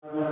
स्वाहा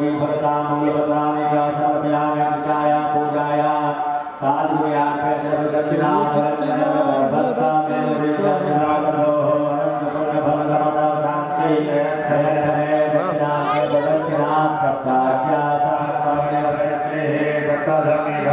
पूरी भरता मूलपत्राणि च समर्पयामि पूजाया पूजाया साधुयामि दक्षिणा भक्ता मे विद्याधरो पुण्यफलकमदा शान्ति दक्षिणा सप्तास्या सात्वमे सप्तधमिः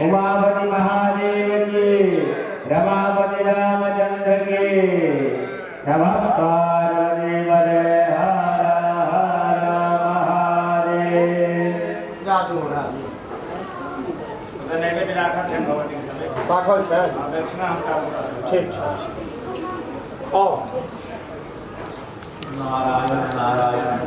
उमापति महादेव की रमापति रामचंद्र की नमः पार्वती पते हर हर महादेव। नैवेद्य राखा छे भगवती के समय पाखल छे दक्षिणा हम ठीक छे। ओ नारायण नारायण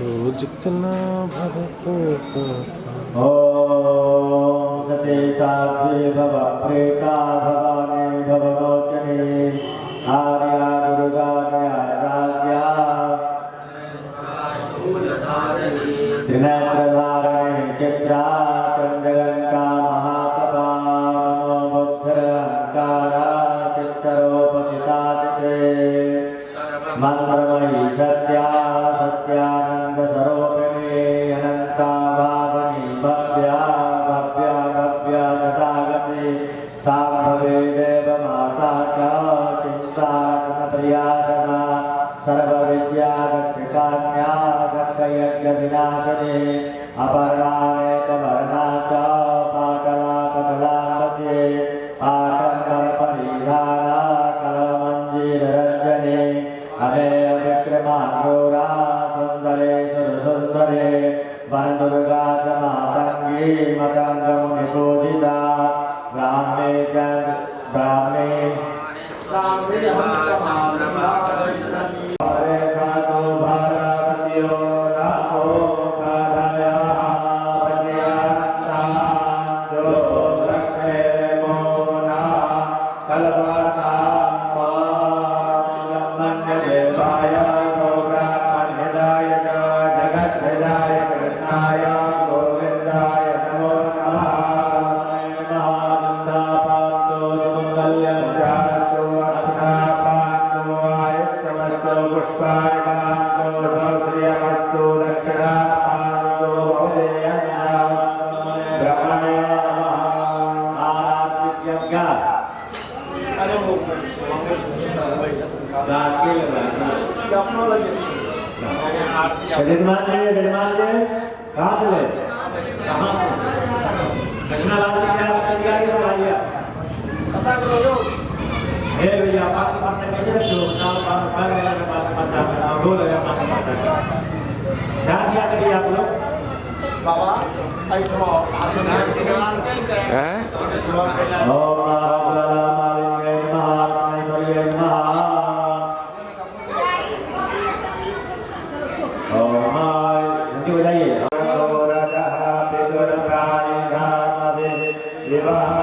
तो जितना भरतो ओम सते सात्वे भव प्रेता भवाने भवगोचने आर्या दुर्गा न्यासाद्या त्रिनेत्रधारणे चित्रा चंद्रगंगा महातपा नमोऽक्षरहंकारा चित्तरोपचितादिते मंत्रमयी सत्या सत्यानंद स्वरूपिणी अनंता भावनी भव्या भव्या भव्या तथागति सांभवे देव माता च चिंताप्रिया सदा सर्वविद्या रक्षकान्या रक्षयज्ञ विनाशिनी अपर्णानेकवर्णा च पाटला पटलापते पाटम्बरपरिधाना कलमञ्जीररञ्जने अमेय विक्रमाङ्गोरा सुन्दरे सुरसुन्दरे वनदुर्गा च मातङ्गी मतङ्गमुनिपूजिता ब्राह्मे च ब्राह्मे हरे खातो भारवत्यो नमो कालयाः पद्यान्तां जो रक्षे मोना कल्पतां देवाय गोब्राह्मणहिताय च जगद्हिताय कृष्णाय गोविन्दाय नमो नमः। महानन्दापान्तो सुमङ्गल्यं जातु अस्नापान्तो आयुष्यमस्तु पुष्पाणिमान्तो सौश्रियमस्तु दक्षिणापान्तो भवेयन्नाम ब्रह्मणे नमः। आराध्यज्ञ गजमान ले कहाँ चले कहाँ से दक्षिणा लाल की क्या तैयारी से आ गया पता करो जो हे भैया पास पास कैसे रखो नाम पास पास वाला के पास पास आप बोल रहे हैं पास पास ध्यान क्या करिए आप लोग बाबा ऐठो आसन हैं ओम मालिंगे महामाय महा देवता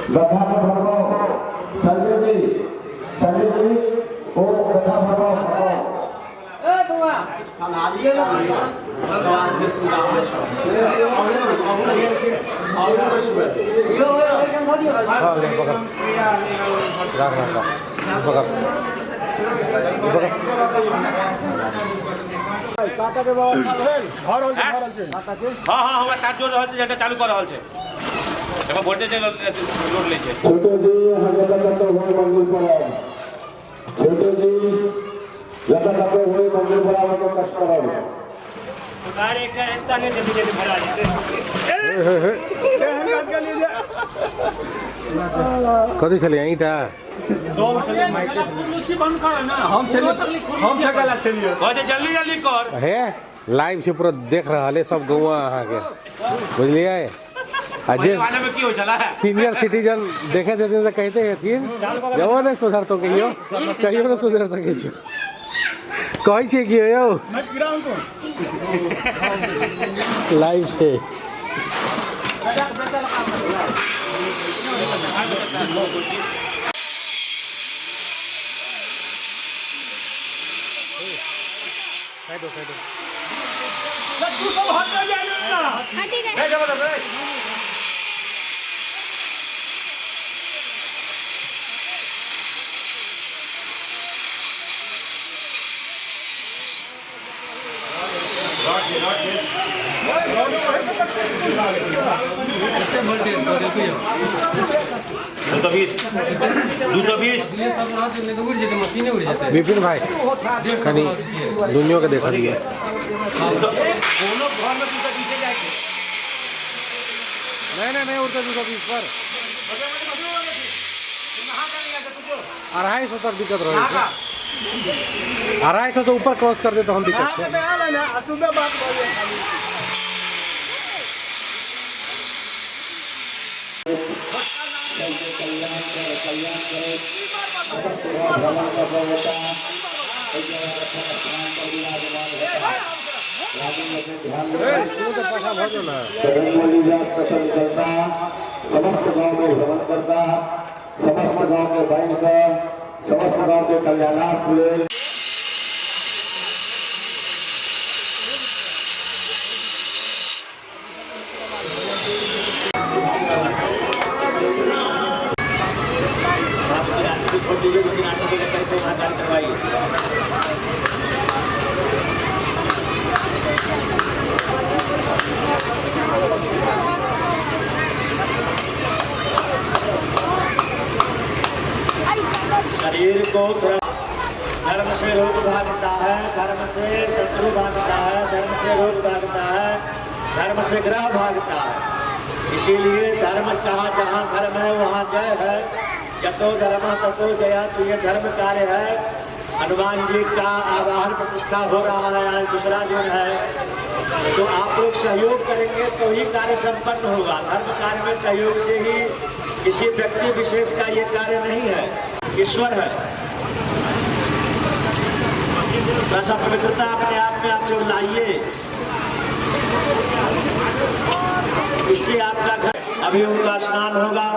गड्ढा का भरवाओ संजय जी वो गड्ढा भरवाओ हाँ हाँ हमारा तार जोड़ रहा है जेटा चालू कर रहा है एमा वोल्टेज लोड ले छे छोटे जी हगे तक तो वही मंजिल पर है छोटे जी जब तक वही मंजिल पर आवे तो कष्ट है गाड़ी का इतना नहीं जल्दी भरा देते कथी छलै ईटा हम ठेकाला चलिए कहते जल्दी जल्दी कर हे लाइव से पूरा देख रहा है सब गौवा अहाँ के बुझलिए आ जे वाले में की हो चला है सीनियर सिटीजन देखे देते तो कहते हथिन जब नहीं सुधर तो कहियो न सुधर सके छी कहै छै कि यौ लाइव से तू सब हट जा ना हटी जा नहीं जबरदस्त विपिन भाई कनी दुनिया के देखा दिए नहीं उड़ते 220 पर 250 तक दिक्कत रहे 250 तो ऊपर क्रॉस कर दे तो हम दिक्कत है पसंद करता समस्त गांव में भ्रमण करता समस्त गांव के बैठ कर समस्त गांव के कल्याणार्थ ले शरीर को धर्म से रोग भागता है, धर्म से शत्रु भागता है, धर्म से रोग भागता है, धर्म से ग्रह भागता है। इसीलिए धर्म जहाँ जहाँ धर्म है वहाँ जय है। जतो धर्म ततो जया। तो ये धर्म कार्य है। हनुमान जी का आवाहन प्रतिष्ठा हो रहा है, आज दूसरा दिन है। तो आप लोग सहयोग करेंगे तो ही कार्य संपन्न होगा। धर्म कार्य में सहयोग से ही, किसी व्यक्ति विशेष का ये कार्य नहीं है, ईश्वर है। ऐसा पवित्रता अपने आप में आप लोग लाइए, इससे आपका घर। अभी उनका स्नान होगा।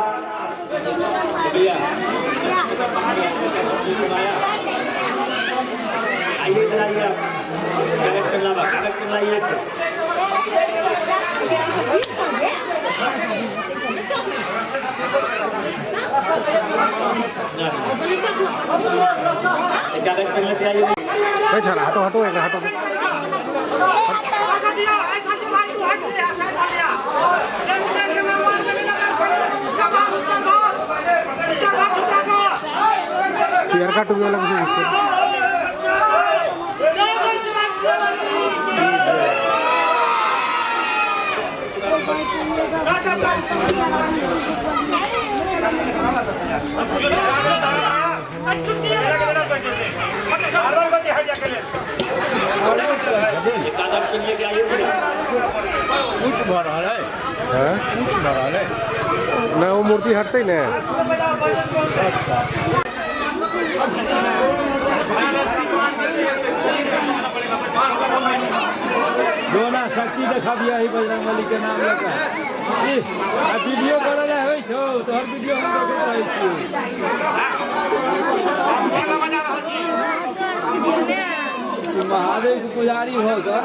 आइए इधर आइए, कागज पेन लाइए। कागज पेन लेते आइए। हटो एक हटो यार का टूबे लग ना वो मूर्ति हटते ही ना शक्ति देखा दिया ही बजरंगबली के नाम लेकर वीडियो करा जाए होइ छौ तो हर वीडियो हम देखैत रहै छी महादेव के पुजारी हो तो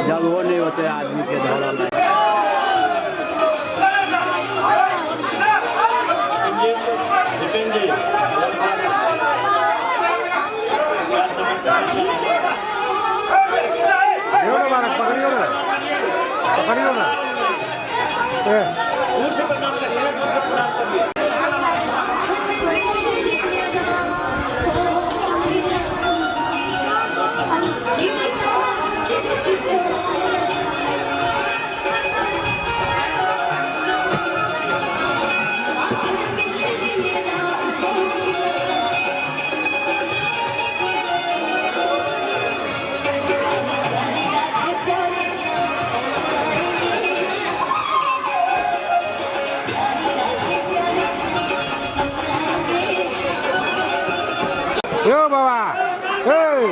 जब वो नहीं होते आदमी के धरल पकड़ियो ना यो बाबा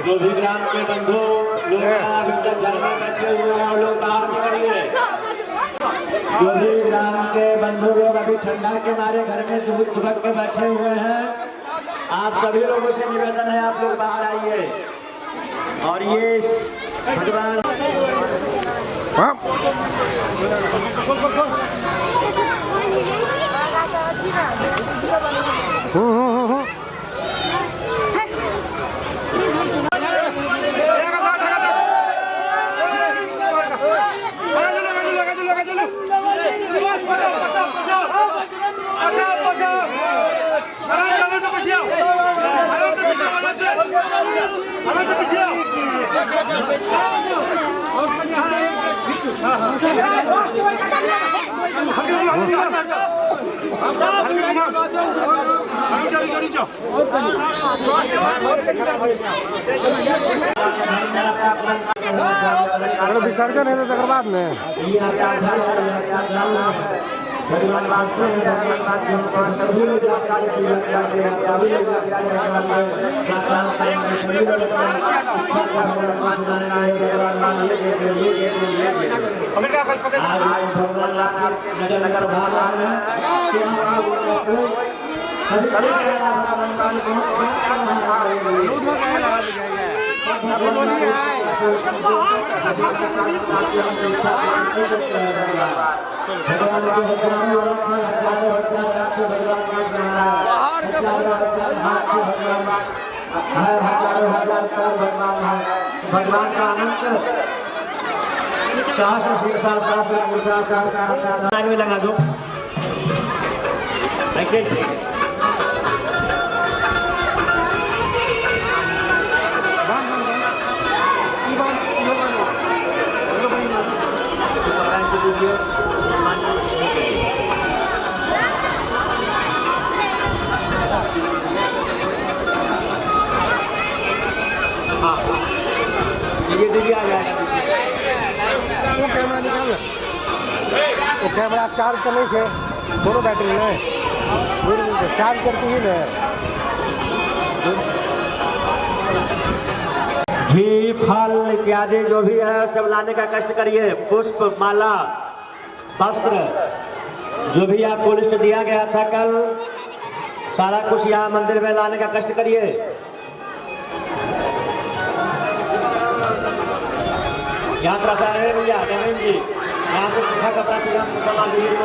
जो भी ग्राम के बंधु लोग अभी तक घर में बैठे हुए हैं वो लोग बाहर निकलिए। जो भी ग्राम के बंधु लोग अभी ठंडा के मारे घर में दुबक के बैठे हुए हैं, आप सभी लोगों से निवेदन है आप लोग बाहर आइए। और ये भगवान विसर्जन है तो तकर बाद में भगवान नगर भाग भगवान का अनंत साहस में लगा दो ऐसे ये दीजिए आ जाएगा वो कैमरा निकाल वो कैमरा चार्ज कर नहीं है दोनों बैटरी में चार्ज करके ही है घी फल इत्यादि जो भी है सब लाने का कष्ट करिए। पुष्प माला वस्त्र जो भी आपको लिस्ट दिया गया था कल सारा कुछ यहाँ मंदिर में लाने का कष्ट करिए। यहाँ थोड़ा सा है भैया नवीन जी यहाँ से सूखा कपड़ा से यहाँ सामान दीजिए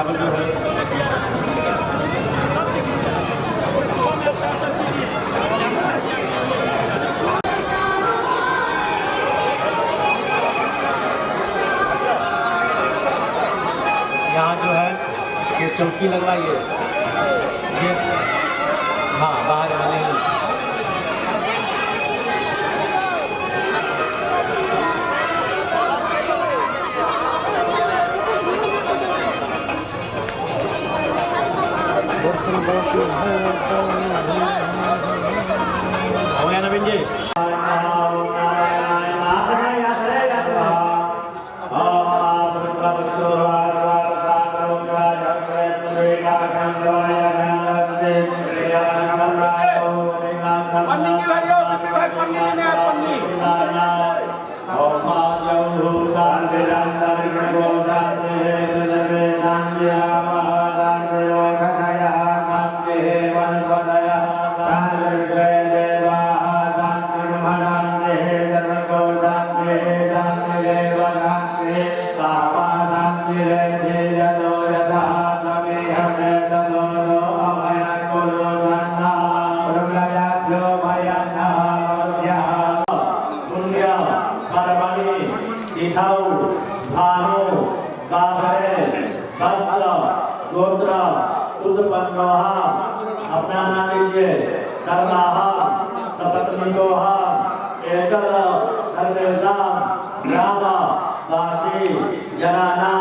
चावल जो है यहाँ जो है ये चौकी लगवाई है ये हाँ बाहर वाले हो गया नवीन जी अपना नाम लीजिए सर्वाह सपत्निकोह एकल सर्वेषां ग्राम वासी जनानां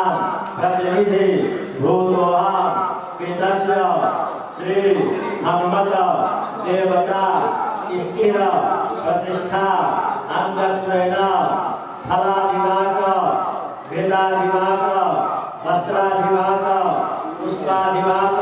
प्रतिनिधि भूतोः पितस्य श्री हनुमत देवता स्थिर प्रतिष्ठा अंगत्वेन फलादिवास वेदादिवास वस्त्रादिवास पुष्पादिवास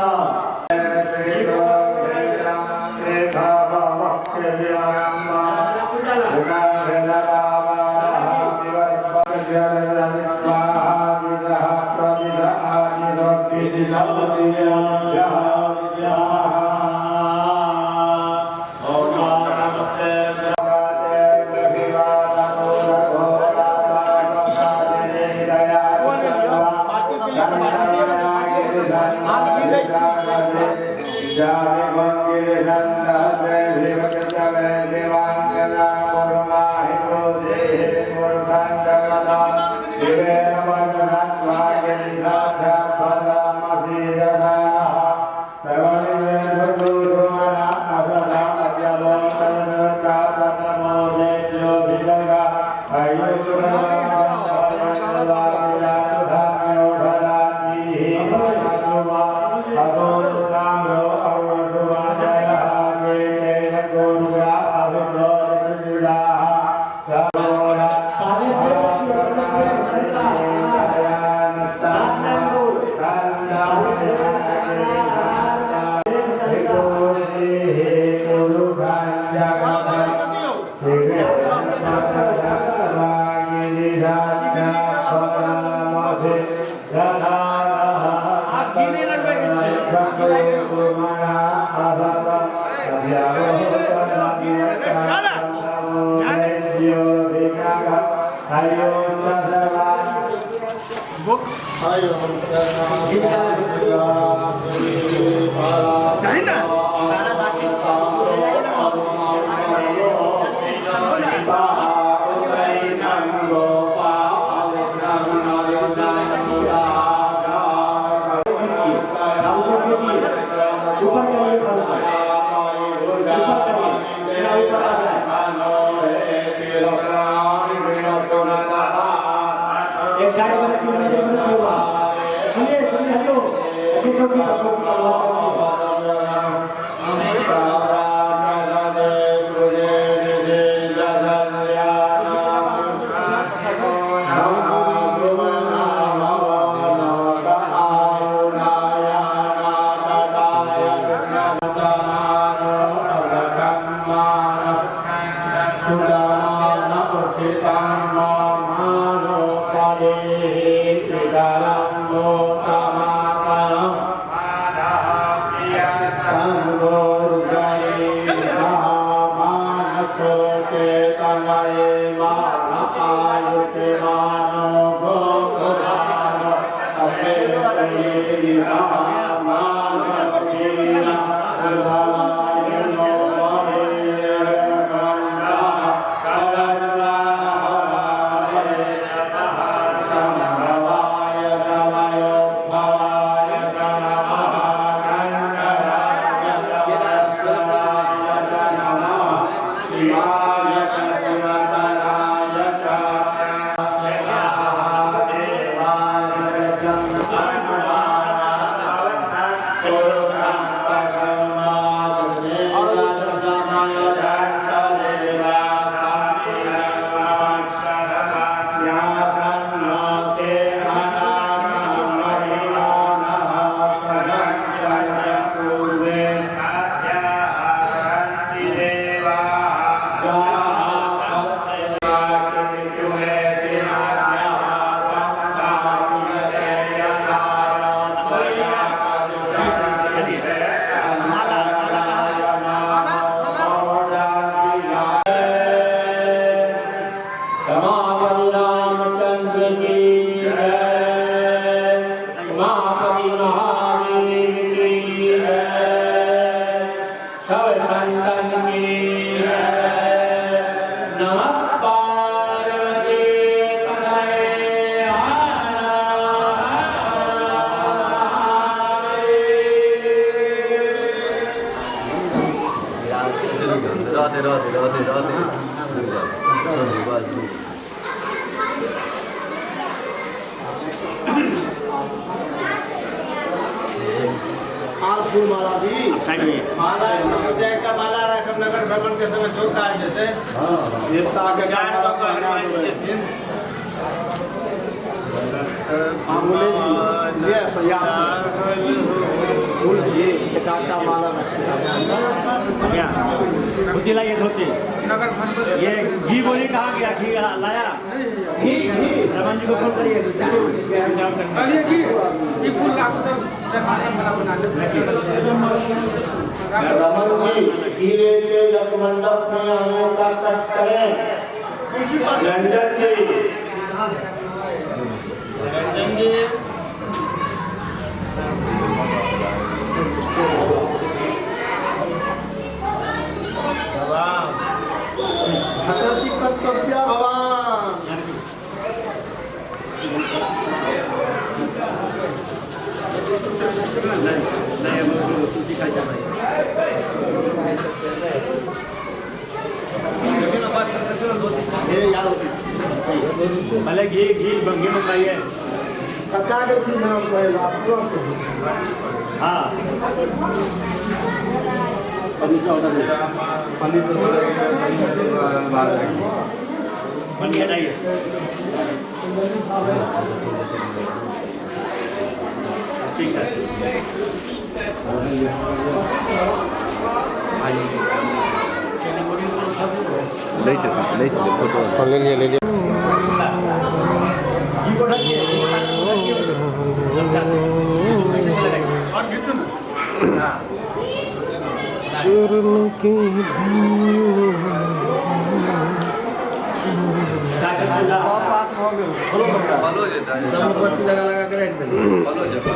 एक साइड में सुनिए सुनिए हरिओम माला नगर भ्रमण के समय जो कहा जैसे धोती लाइए धोती ये घी बोली कहाँ गया घी लाया घी रमन जी को फोन करिए रमन जी हीरे के जब मंडप में आने का कष्ट करें रंजन जी भले घी घी बंगी में पाइए हाँ बन गया जाइए ठीक है ले लिए चरण की लगा लगा कर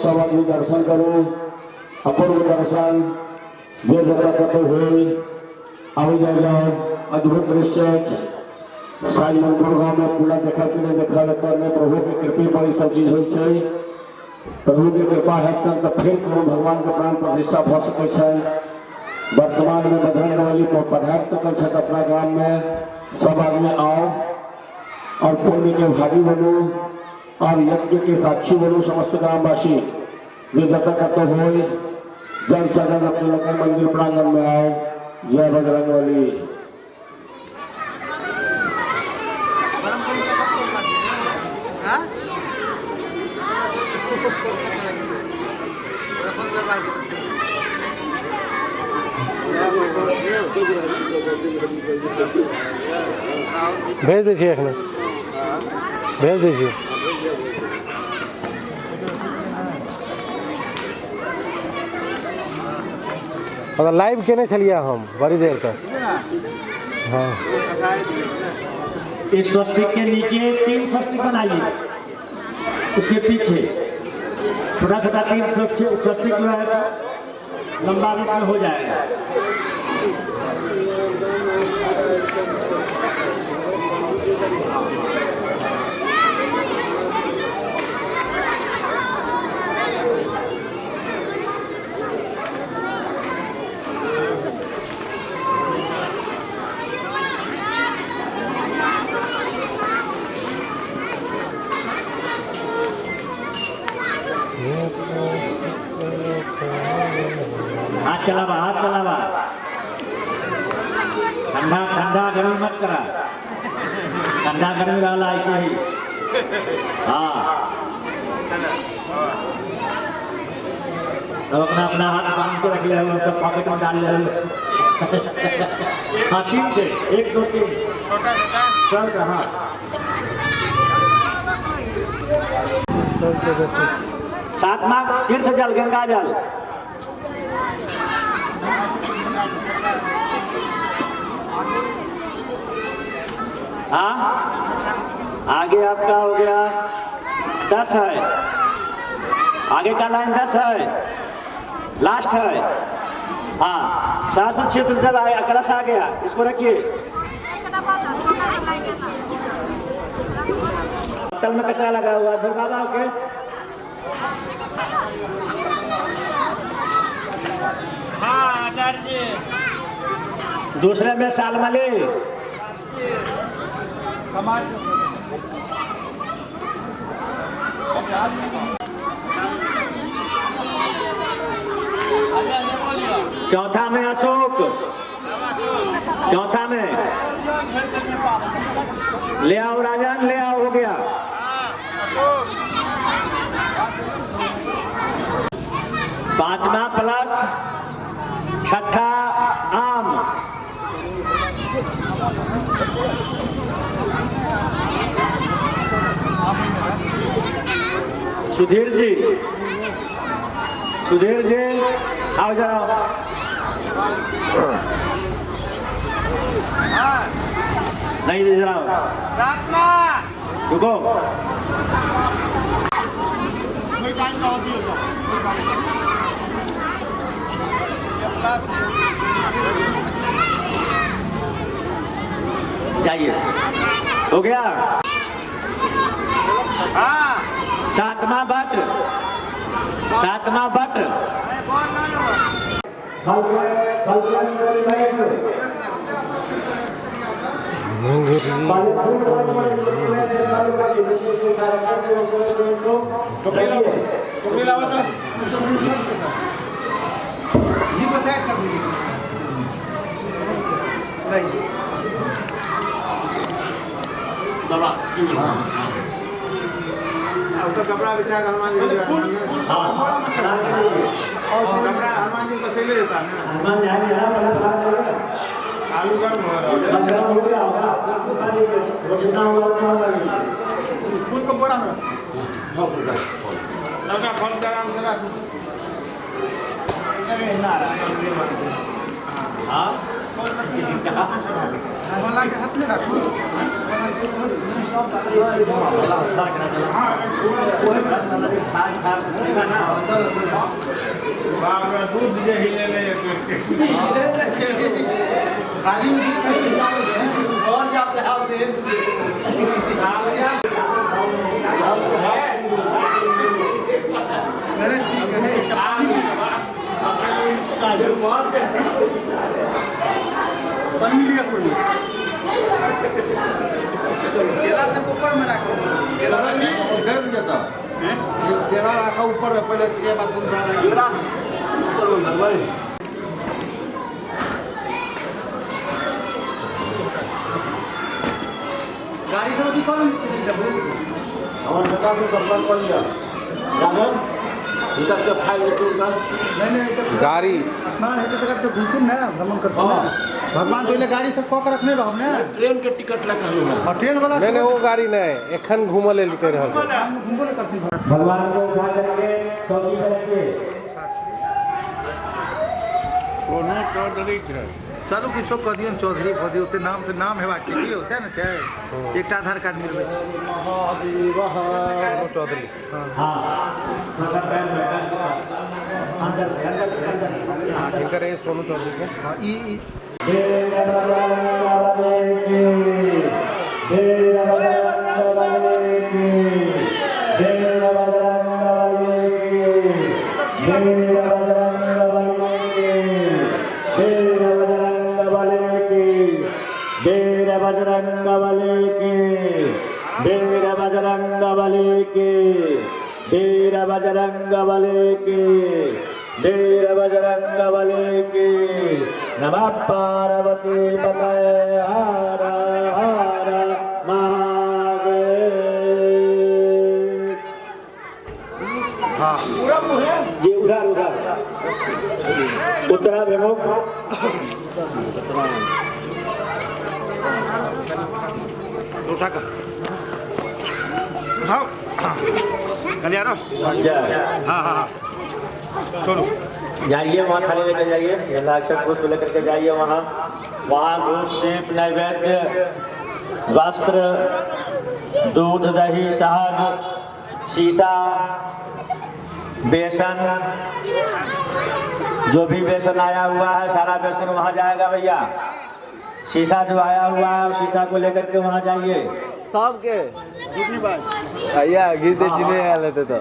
सामग्री दर्शन करो अपूर्व दर्शन जो जगह करते हुए आगे जाओ अद्भुत दृश्य साई मनपुर गाँव में पूरा देखा कि नहीं देखा करने प्रभु के कृपा पर सब चीज हुई है प्रभु की कृपा है तो फिर कोनो भगवान के प्राण प्रतिष्ठा भ सकै छै वर्तमान में बजरंग बली को पधार चुकल है अपना गांव में सब आदमी आओ और पुण्य के भागी बनू और यज्ञ के साक्षी बनू समस्त ग्रामवासी जो जतक कतो हो जन सदन अपने लोकल मंदिर प्रांगण में आओ जय बजरंग बली भेज दीजिए एखने भेज दीजिए लाइव केने छलिए हम बड़ी देर तक हाँ इस स्वस्तिक के नीचे 3 स्वस्तिक बनाइए, उसके पीछे छोटा छोटा 3 स्वस्तिक जो है लंबा रूप में हो जाएगा। हाथ चलावा, हाथ चलावा, ठंडा ठंडा गर्मी मत करा, ठंडा गर्मी वाला ऐसे ही। हाँ, तो अपना अपना हाथ बांध के रख ले, सब पॉकेट में डाल ले। हाँ, 3 से 1 2 3 छोटा छोटा हाँ। सातवां तीर्थ जल गंगा जल। हाँ, आगे आपका हो गया 10 है, आगे का लाइन 10 है, लास्ट है। हाँ, शास्त्र क्षेत्र जल कलश आ गया, इसको रखिए। तल में कचरा लगा हुआ है, बाबा के हाँ आचार्य जी। दूसरे में सालमली, चौथा में अशोक, चौथा में ले आओ राजन, ले आओ, हो गया। पांचवा प्लस, छठा आम, सुधीर जी, सुधीर जी आओ जरा। नहीं जरा रुको। जाइए, हो गया। सातवां वट, सातवां वट। उसका कपड़ा बिछा कर हनुमान जी कपड़ा हनुमान जी को ले लेता है आलू गर्म हो रहा फूल को बोरा में सबका फल का नाम से रख। हाँ, बोला के हाथ में रखो। दूध जे हिले ले और जाते केला से ऊपर में रखो, केला गर्म जाता केला रखा ऊपर में पहले के बाद सुन रहा केला चलो भाई। गाड़ी से भी कौन नीचे डबल हमारे सरकार से संपर्क कर लिया जागन विकास का फाइल नहीं गाड़ी स्नान है तो घूमते ना भ्रमण करते हैं भगवान पहले गाड़ी सब कऽ के रखने रहो ने ट्रेन के टिकट ला कहलू है और ट्रेन वाला नहीं वो गाड़ी नहीं एखन घूमल ले कर रहा घूमबो ले करती भगवान को उठा करके चौकी पर रखिए। चलू किछो कह दियौ चौधरी भऽ दियौ, ओते नाम से नाम हेबाक चाहिए होते ने छै, एकटा आधार कार्ड मिलबै छै। सोनू चौधरी। हाँ अंदर से इनकर है सोनू चौधरी के। हाँ ई नमः पार्वती पतये हर हर महादेव। जी उधर उधर उत्तराभिमुख। उठा कर उठाओ कल्याण। हाँ हाँ हाँ छोड़ो। जाइए वहाँ थाली लेकर जाइए, लाक्षक पुष्प लेकर के जाइए वहाँ धूप दीप नैवेद्य वस्त्र दूध दही शहद शीशा बेसन, जो भी बेसन आया हुआ है सारा बेसन वहाँ जाएगा भैया। शीशा जो आया हुआ है उस शीशा को लेकर के वहाँ जाइए। सबके भैया गिरते चिने आए थे तो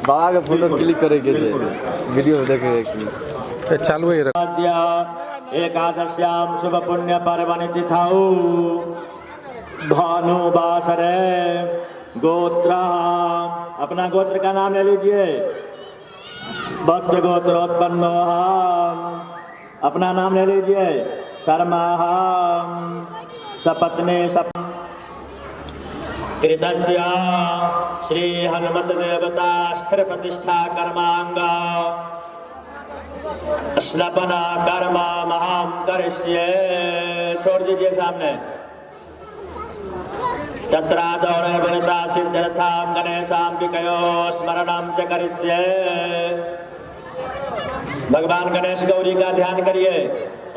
बाबा के फोटो क्लिक करेंगे, वीडियो देखेंगे। चालू है एकादश्याम शुभ पुण्य पर्वणि तिथौ भानुवासरे गोत्र। अपना गोत्र का नाम ले लीजिए। वत्स गोत्रोत्पन्नो अपना नाम ले लीजिए। शर्मा सपत्ने सप कृतस्य श्री हनुमत देवता स्थिर प्रतिष्ठा कर्मांग स्नपना कर्म महाम करिष्ये। छोड़ दीजिए सामने। तत्रादौर विनता सिद्ध्यर्थां गणेशां विकयो स्मरणं च करिष्ये। भगवान गणेश गौरी का ध्यान करिए।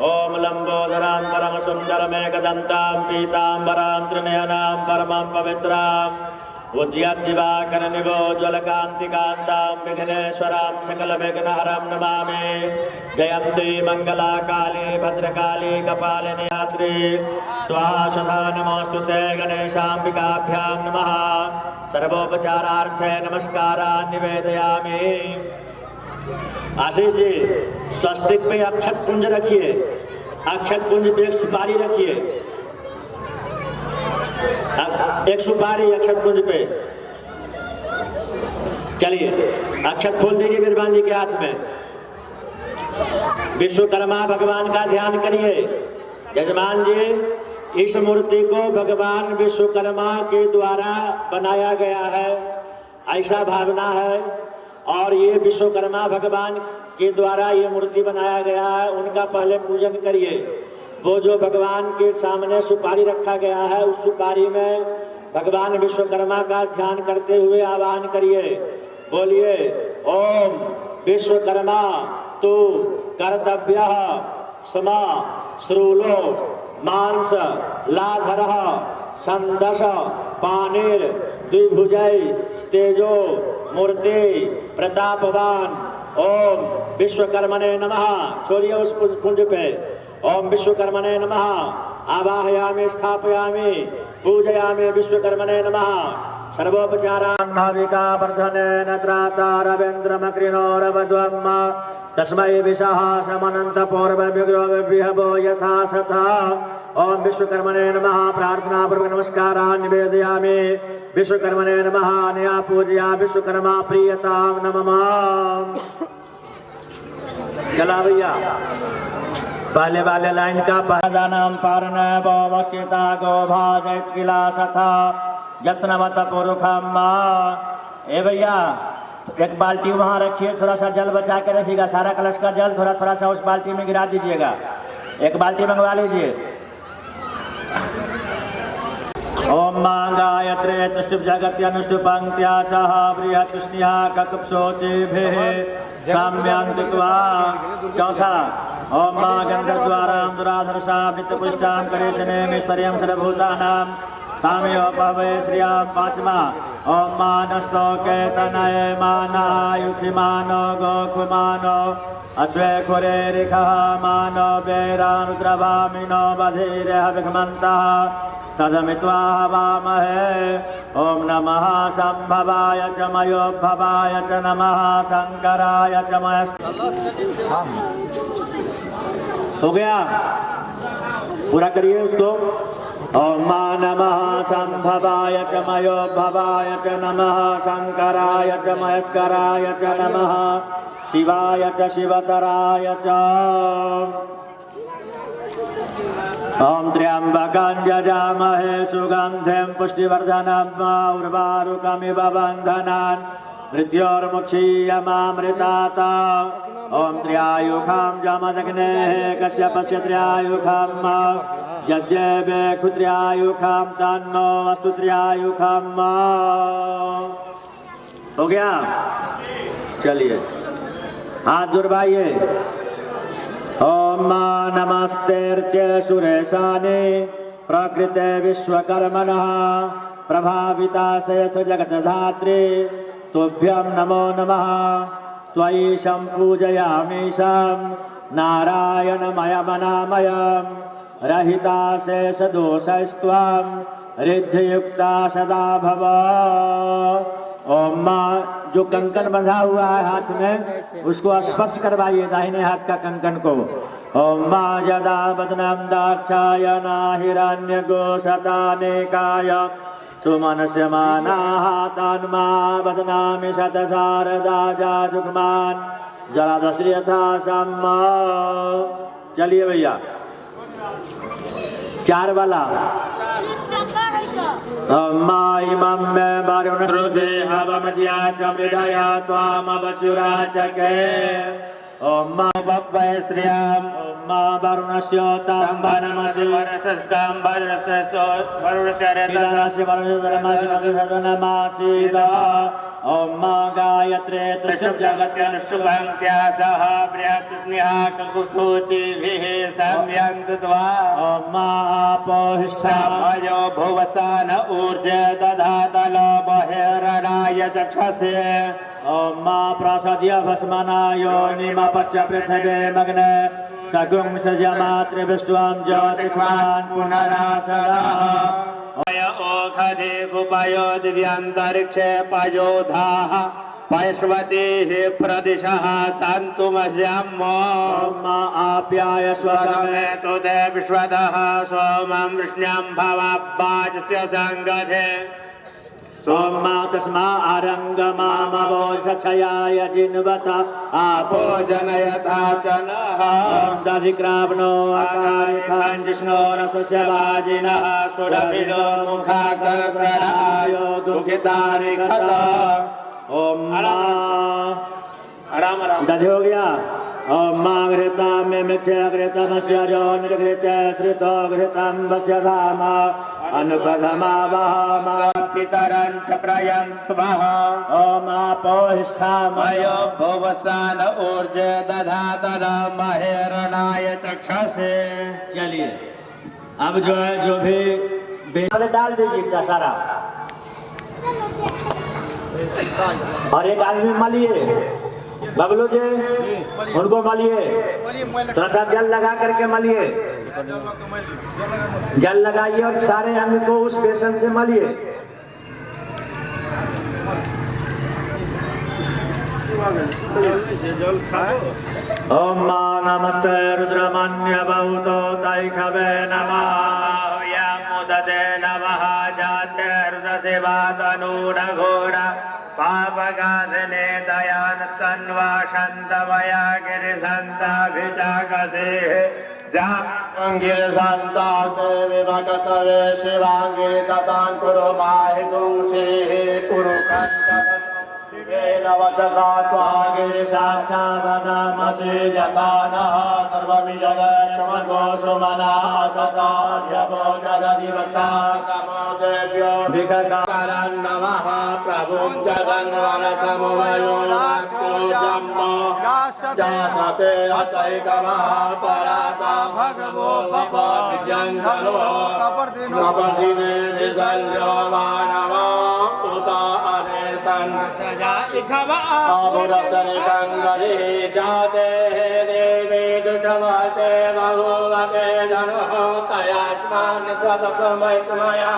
ओम लंबोदरां परम सुंदरमेकदन्तां पीतांबरां त्रिनयनां परमं पवित्रां उद्यद्दिवाकरनिभोज्वलकान्तिकान्तां विघ्नेश्वरां सकलविघ्नहरं नमामि। जयन्ती मंगला काली भद्रकाली कपालिनी धात्री स्वाहा सदा नमोस्तुते। गणेशाम्बिकाभ्यां नमः। सर्वोपचारार्थे नमस्कारान् निवेदयामि। आशीष जी स्वस्तिक पे अक्षत पुंज रखिए। अक्षत पुंज पे एक सुपारी रखिए। एक सुपारी अक्षत पुंज पे। चलिए अक्षत फूल दीजिए निर्वाण जी के हाथ में। विश्वकर्मा भगवान का ध्यान करिए। यजमान जी इस मूर्ति को भगवान विश्वकर्मा के द्वारा बनाया गया है, ऐसा भावना है। और ये विश्वकर्मा भगवान के द्वारा ये मूर्ति बनाया गया है, उनका पहले पूजन करिए। वो जो भगवान के सामने सुपारी रखा गया है उस सुपारी में भगवान विश्वकर्मा का ध्यान करते हुए आवाहन करिए। बोलिए ओम विश्वकर्मा तु कर्तव्यः समा श्रूलो मांस लाधरः संदश पानीर द्विभुजय तेजो मूर्ति प्रतापवान। ओम विश्वकर्मणे नमः। छोड़िए उस पुंज पे। ओम विश्वकर्मणे नमः। आवाहयामि स्थापयामि पूजयामि विश्वकर्मणे नमः। सर्वोपचारान् भाविका वर्धनेन त्राता रवीन्द्रमकृणोरवध्वम् तस्मै विशः समनन्तपूर्वविग्रहविहवो यथा सथा। ओम विश्वकर्मणे नमः। प्रार्थना पूर्वक नमस्कारान् निवेदयामि। विश्वकर्मणे नमः। नया पूजया विश्वकर्मा प्रियतां नमः। चला भैया पहले वाले लाइन का पहदानाम पारण भवस्किता गो भाजत किला सथा यत्नवत पुरुखम। ए भैया एक बाल्टी वहाँ रखिए, थोड़ा सा जल बचा के रखिएगा। सारा कलश का जल थोड़ा थोड़ा सा उस बाल्टी में गिरा दीजिएगा। एक बाल्टी मंगवा लीजिए। ओम गायत्रे तुष्टुप जगत्यनुष्टुपंक्त्या सह बृहत् स्नेहा ककुप्सोचेभिः साम्यांतित्वा। चौथा ओम मा गंधद्वारां दुराधर्षां नित्यपुष्टां करेशनेमीश्वर्यं सर्वभूतानां तामेव पवे श्रियां पांचमा ओम मा नष्टो केतनय मानायुखिमानो गोकुमानो अश्वे खुरे रिखः मानो बेरानुद्रवामिनो बधिरे हविघ्मन्तः सदमित्वा हवामहे ओम नमः संभवाय च मयोद्भवाय च नमः शंकराय च मयस् हो गया पूरा करिए उसको ओम नमः संभवाय च मयोद्भवाय च नमः शंकराय च मयस्कराय च नमः शिवाय च शिवतराय च ओम त्र्यंबकं यजामहे सुगंधिं पुष्टिवर्धनं उर्वारुकमिव बन्धनान् मृत्योर्मुक्षीयमामृतात् ओम त्र्यायुखं जमदग्नेः कश्यपस्य त्र्यायुखं यज्ञेवे कुत्र्यायुखं तन्नो अस्तु त्र्यायुखं हो गया चलिए हाथ जुड़वाइए ओम नमस्तेर्चे सुरेशाने प्रकृते विश्वकर्मणः प्रभाविता शेष जगतधात्री तुभ्यं नमो नमः त्वयि सम्पूजयामीशं नारायणमयमनामयं रहिता शेषदोषस्त्वं रिद्धियुक्ता सदा भव ओम जो कंकन बंधा हुआ है हाथ में उसको स्पर्श करवाइए दाहिने हाथ का कंकन को ओम यदा बदनम दाक्षायना हिरण्यगोशतानेकाय सुमनस्य मानाः तन्मा बदनामि शतशारदा जाजुग्मान् जलादश्रियथा सम्मा चलिए भैया चार वाला इमं मे वरुणश्रुते हवमद्या च मृडया त्वामवसुरा चके ओम बब्बय श्रियाम ओम वरुणस्योतं वनमसि वरसस्कं वरुणस्य वरुणधर्मस्य ओम गायत्रे त्रिशुभजगत्यनुशुभं त्यासः प्रियस्नेहाकुशुचिभिः संयन्तुत्वा ओम आपोहिष्ठामयो भुवस्तान ऊर्जे दधातलो बहिरणाय चक्षसे ओम प्रसाद्य भस्मनायो निमपस्य पृथिवे मग्ने सगुं सजमातृविष्टुं ज्योतिष्मान् पुनरासदाः अय ओखधे गुपयो दिव्यान्तरिक्षे पयोधाः पैश्वतीः प्रदिशः सन्तुमस्याम् ओम आप्याय स्वसमे तुदे विश्वदः सोमं वृष्ण्यां भवाब्बाजस्य संगधे सोम तस्मा आरंगमामवोषयाय जिन्वत आपो जनयता चनः दधिक्रावणो आकारिखान् जिष्णोरसस्य वाजिनः सुरभिलो मुखाकर्कणायो दुःखितारिखत ओम दधि हो गया ओम घृता में मिक्षे घृतमस्य जो निर्घृते श्रुतो घृतं वस्य धाम अनुपधमा वहाम पितरं च प्रयं स्वः ओम आपोहिष्ठामयो भुवस्तान ऊर्जे दधातल महेरणाय चक्षसे चलिए अब जो है जो भी डाल दीजिए सारा और एक आदमी मलिए बबलू जी उनको मलिए थोड़ा सा जल लगा करके मलिए जल लगाइए और सारे अंग को उस बेसन से मलिए ओम नमस्ते रुद्रमन्य बहुतो तैखवे नमः मुदते नमः जाते रुद्रसेवा तनूरघोर पापकाशने दयानस्तन्वा शन्तवया गिरिसन्ताभिजागसे जागिरिसन्ताते विभगतवे शिवाङ्गिरि ततां कुरु माहि तुंसेः कुरु गिरिशाक्षावदामसि यथा नः सर्वमि जगच्छमको सुमना असता अध्यपो जगदिवक्ता तमो देव्यो विगतारं नमः प्रभुं जगन्वरसमुवयो नाक्तो जम्मो जासते असैकमः पराता भगवो विजङ्गलो नवदिने निसंयो मानवो उता अनेसन् आभुरसनिकङ्गली जाते देवी दुष्टमते बहुवते जनो तयास्मान् स्वतमैत्मया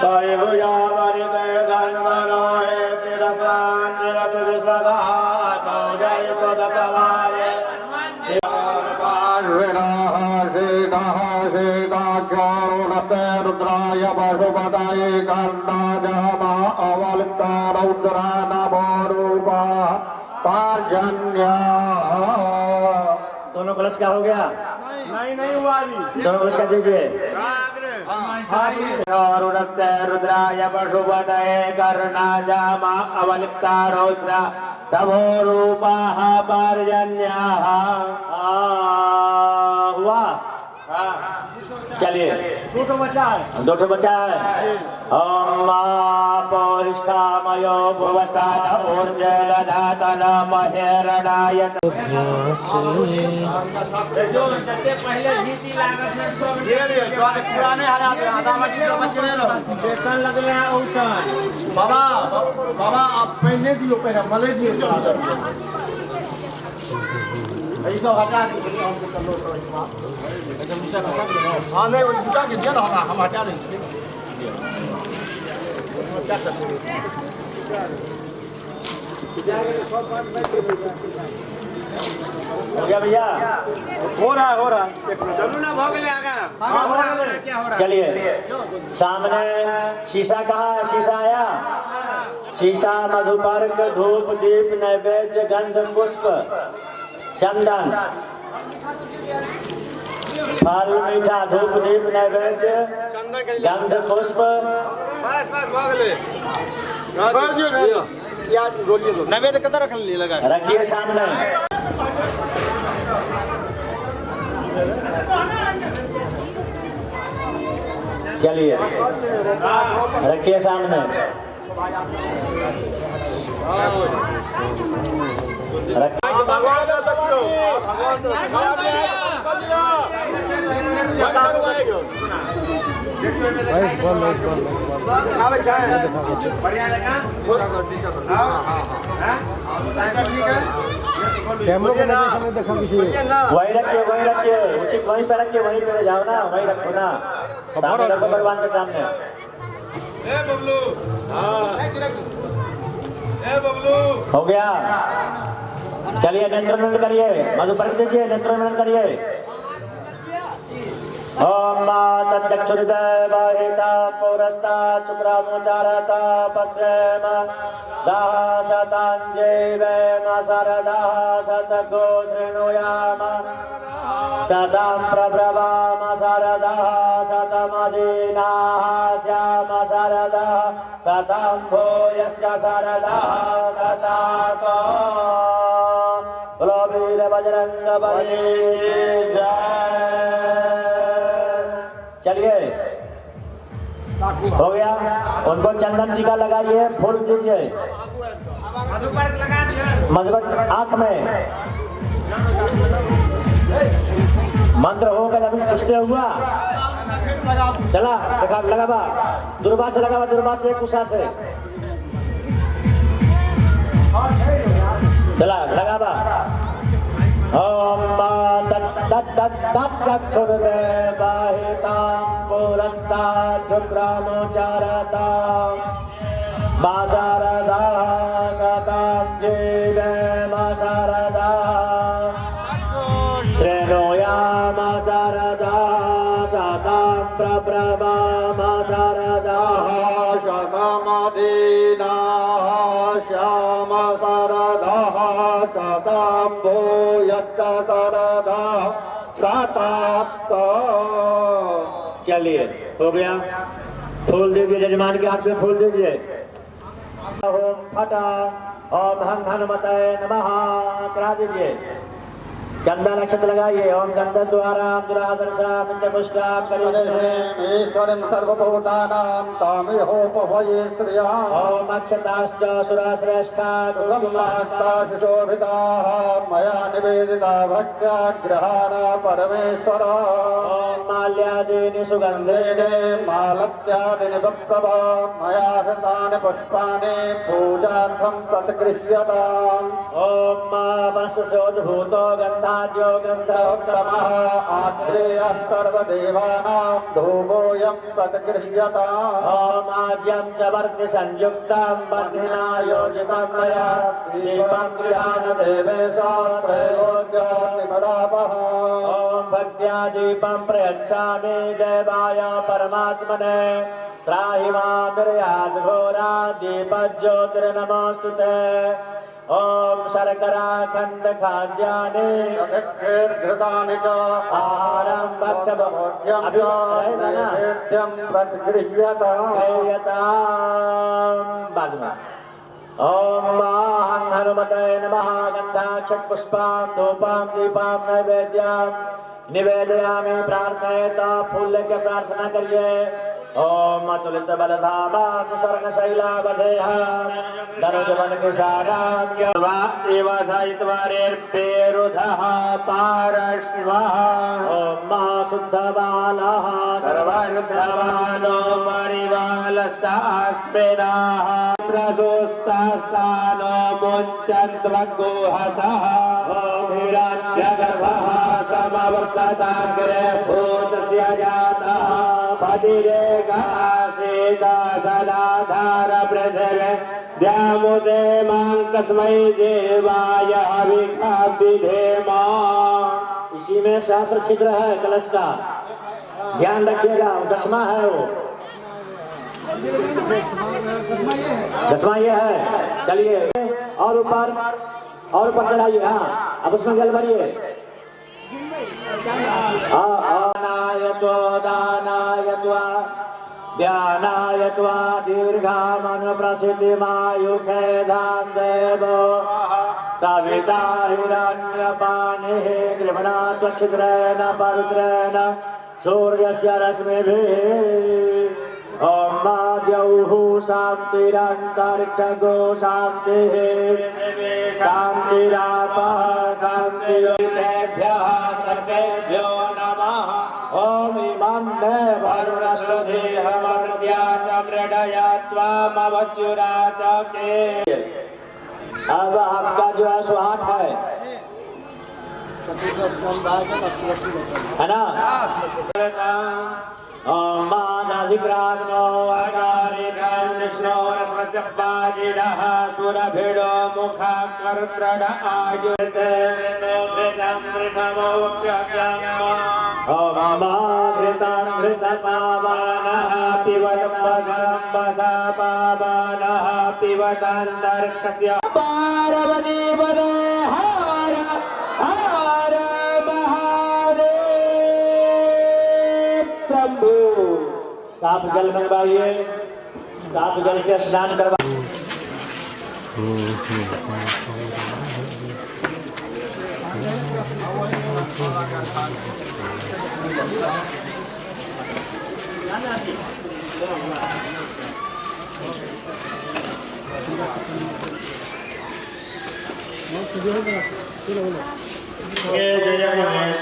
परिभुजा परिते धन्वनो हे तिरस्वान् तिरसुविश्वदा तो जय पदपवारे रुद्राय पशुपतये कर्णाजमा अवलिप्ता रौद्रा नमो रूपा पार्जन्या। दोनों कलश क्या हो गया? नहीं हुआ अभी। दोनों कलश क्या दीजिए? रुद्राय पशुपतये कर्णाजमा अवलिप्ता रौद्रा तमो रूपा पार्जन्या। हुआ? चलिए दो ठो बचा है। ओम पोष्ठामयो भुवस्तात् ऊर्जलधातन महेरणाय बाबा बाबा आप पहले दियो पहले मले दियो ऐसा हटा हाँ नहीं वो हटा के दिया ना हम हटा देंगे हो गया भैया? हो रहा है चलो ना भोग ले आगा क्या हो रहा चलिए सामने शीशा कहाँ है? शीशा आया? शीशा मधुपर्क धूप दीप नैवेद्य गंध पुष्प चंदन फल मीठा धूप दीप नैवेद्य गंध पुष्प नैवेद्य कतऽ रख लिए लगा रखिए सामने। चलिए रखिए सामने। वही रखिए उचित वहीं पे रखिए, वहीं पे जाओ ना, वहीं रखो ना, सामने रखो भगवान के सामने। हो गया? चलिए नेत्रोन्नयन करिए, मधुपर्क दीजिए, नेत्रोन्नयन करिए। ओम तच्चक्षुर्देवहिता पौरस्ता शुक्रामुचारता पश्येम दाह शताञ्जीवेम शरदाः शतको शृणुयाम शतं प्रब्रवाम शरदाः शतमदीनाः श्याम शरदाः शतं भूयश्च शरदाः शताको बोलो वीर बजरंग बली जय। चलिए हो गया? उनको चंदन टीका लगाइए, फूल दीजिए, मधुपर्क आंख में मंत्र हो गया। अभी पुष्टे हुआ चला देखा लगा दुर्वा से लगा, दुर्वा से कुशा से चला लगा। ओम तच्चक्षुर्देवहितां पुरस्तात् शुक्रामुचारतां मा शारदाः शताञ्जीवेम शरदाः शृणुयाम शरदाः शतं प्रब्रवाम शरदाः शतमदीनाः श्याम शरदाः शतं भूयश्च शरदाः शताप्त। चलिए हो गया? फूल दीजिए, जजमान के हाथ में फूल दीजिए। ओम फटा ओम हं हनुमते नमः करा दीजिए। चंदा नक्षत्र लगाइए। ओम दंड द्वारा दुरादर्शा पंचपुष्टा ईश्वरं सर्वभूतानां तामिहोपभये श्रिया ओम अक्षताश्च सुराश्रेष्ठा सुशोभिताः मया निवेदिता भक्त्या गृहाण परमेश्वर ओम माल्यादीनि सुगन्धेन मालत्यादिनि वक्तव मया हृतानि पुष्पाणि पूजार्थं प्रतिगृह्यताम् ओम वनस्योद्भूतो गन्धाद्यो गन्धोत्तमः आत्रेयः सर्वदेवानां धूपोऽयं प्रतिगृह्यताम् ओम आज्यं च वर्ति संयुक्तं बन्धिना योजितं मया दीपं गृहाण देवेशो त्रैलोक्याग्निपदापः ओम भक्त्या दीपं प्रयच्छामि देवाय परमात्मने त्राहि मां निर्याद्घोरा दीपज्योतिर्नमोऽस्तुते। ओम शर्करा खंड खाद्यानि घृतानि च आहारं भक्षभोज्यं नैवेद्यं प्रतिगृह्यताम् बाद में। ओम हं हनुमते नमः गन्धाक्षत पुष्पां धूपां दीपां नैवेद्यं निवेदयामि। प्रार्थयता फूल के प्रार्थना करिए। ओम अतुलित बलधामा मुसर्ग शैलावधेह दरुजवन किशाराम एवा साहित्यवारेर्पेरुधः पारश्वः ओम मा शुद्धबालः सर्वशुद्धबालो परिबालस्तास्मिनाः त्रसोस्तास्तानो मुञ्चन्त्वगोहसः ओम हिरण्यगर्भः समवर्तताग्रे भूतस्य जातः पतिरेकासेता सदाधार पृथिवे व्यामुदे मां तस्मै देवाय हविषाविधेम। इसी में शास्त्र छिद्र है कलश का, ध्यान रखिएगा। दसवां है वो, दसवां ये है। चलिए और ऊपर चढ़ाइए। हाँ अब उसमें जल भरिए। दानायत्वा ध्यानायत्वा दीर्घामनुप्रसिद्धिमायुखेधां देवो सविता हिरण्यपाणिः गृह्णा त्वच्छिद्रेण पवित्रेण सूर्यस्य रश्मिभिः। ओम द्यौः शान्तिरन्तरिक्षगो शान्तिः शान्तिरापः शान्तिर्भ्यः सर्वेभ्यो नमः। ओम इमं मे वरुणश्रुधेहमृद्या च मृडया त्वामवस्युरा च के। अब आपका जो है सो 8 है ना। ओम मानाधिक्रामनो अकारिकं विष्णोरस्वजपाजिडः सुरभिडो मुखाकर्त्रड आयुर्देवमृतमोक्षम्। ओम घृतपावनः पिबतम्बसा पावनः पिबतान्तरिक्षस्य पार्वती पदे हर हर महादेव शंभु। साफ जल मंगवाइए, साफ जल से स्नान करवा।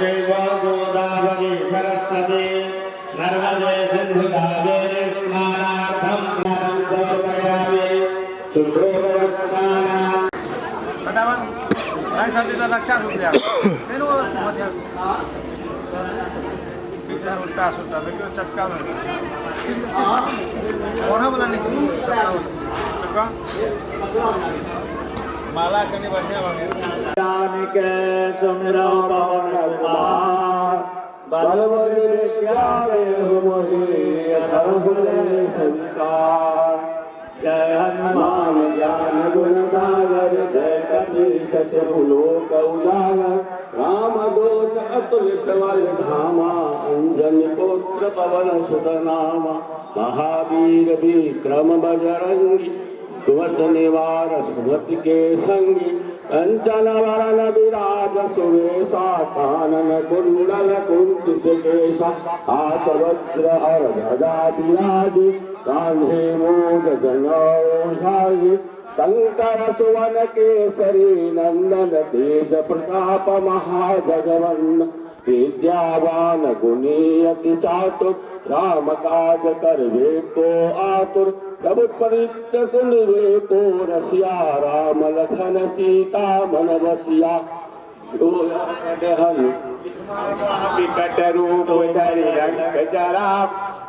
जय गोदावरी सरस्वती नर्मदे सिंधु कावेरी स्नानार्थं जलं समर्पयामि। शुभ्रोदस्नानां नहीं सब रक्षा उल्टा सुल्टा देखिए चक्का में वाला नहीं चक्का माला कनी बढ़िया के सुमिरो पवन कुमार बलवती विद्या के मोहि हरसुले संकार। जय हनुमान ज्ञान गुण सागर जय कपीश लोक उजागर। रामदूत अतुलित बल धामा अंजनी पुत्र पवन सुत नामा। महावीर विक्रम बजरंगी गोवर्धनिवार सुमति के संगी कंचन वरण विराज सुवेशा कानन कुंडल कुंचित केशा हाथ वज्र हर ध्वजा विराजी कान्हे मोद जनौषधि शंकर सुवन केसरी नंदन तेज प्रताप महाजगवंदन विद्यावान गुणी अति चातुर राम काज करवे को आतुर प्रभु परित्र सुनिवे को रसिया राम लखन सीता मन बसिया विकट रूप धरि रंग जरा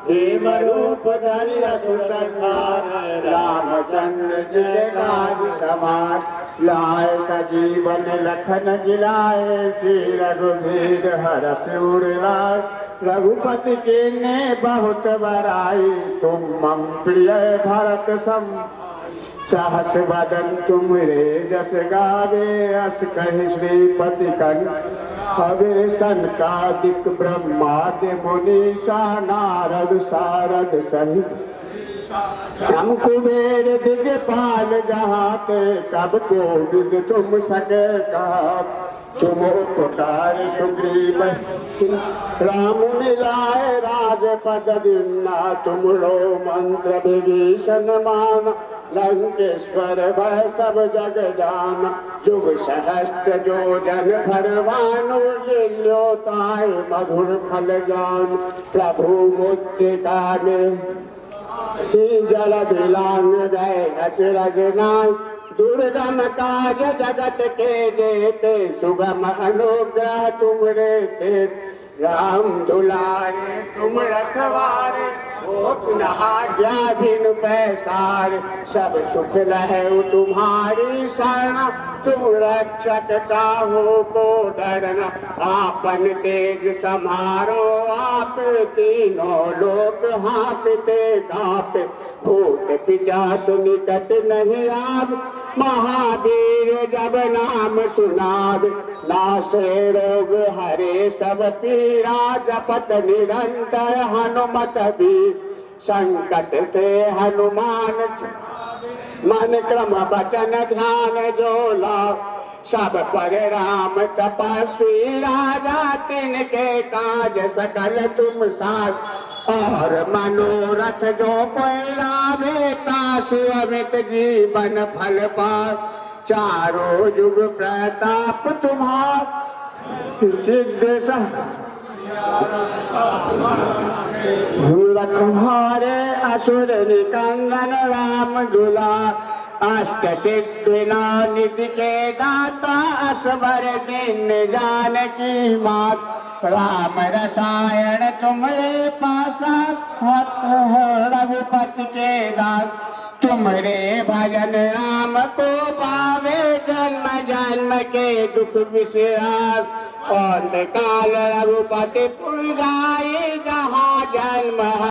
हेम रूप धरि असुर संहार रामचंद्र जी के काज समान लाए सजीवन लखन जिलाए श्री रघुवीर हरष उर लाए रघुपति के ने बहुत बड़ाई तुम मम प्रिय भरत सम सहस बदन तुमरे जस गावे अस कहि श्रीपति कंठ हवे सनकादिक ब्रह्मादि मुनीसा नारद सारद सहित हम कुबेर दिगपाल जहाते कब कोविद तुम सके कहा तुम उपकार सुग्रीव राम मिलाए राजपद दिन्ना तुम लो मंत्र विभीषण मान लंकेश्वर भय सब जग जान जुग सहस्त्र जो जन भरवानु ल्योताय मधुर फल जान प्रभु मुद्रिका में जल दिलांग गए अचरज नाय दुर्गम काज जगत के जेते सुगम अनुग्रह तुमरे थे राम दुलारे तुम रखवारे न आज्ञा बिन पैसार सब सुख रहे तुम्हारी शरण तुम रक्षक काहू को डरना आपन तेज समारो आप तीनों लोक हाँकते कांपे भूत पिचास निकट नहीं आब महावीर जब नाम सुनाद नासे रोग हरे सब पीरा जपत निरंतर हनुमत भी संकट ते हनुमान मन क्रम वचन ध्यान जो लाओ सब पर राम तपस्वी राजा तिनके काज सकल तुम साथ और मनोरथ जो कोई लावे तासु अमित जीवन फल पाए चारों जुग प्रताप तुम्हार सिद्ध तुम्हारे असुर निकंदन राम दुला अष्ट सिद्धि निधि के दाता असबर दिन जान की मात राम रसायन तुम्हारे पासा रघुपति के दास तुम्हारे भजन राम को पावे जन्म जन्म के दुख विश्राम और काल रघुपति पुर जाए जहाँ जन्म है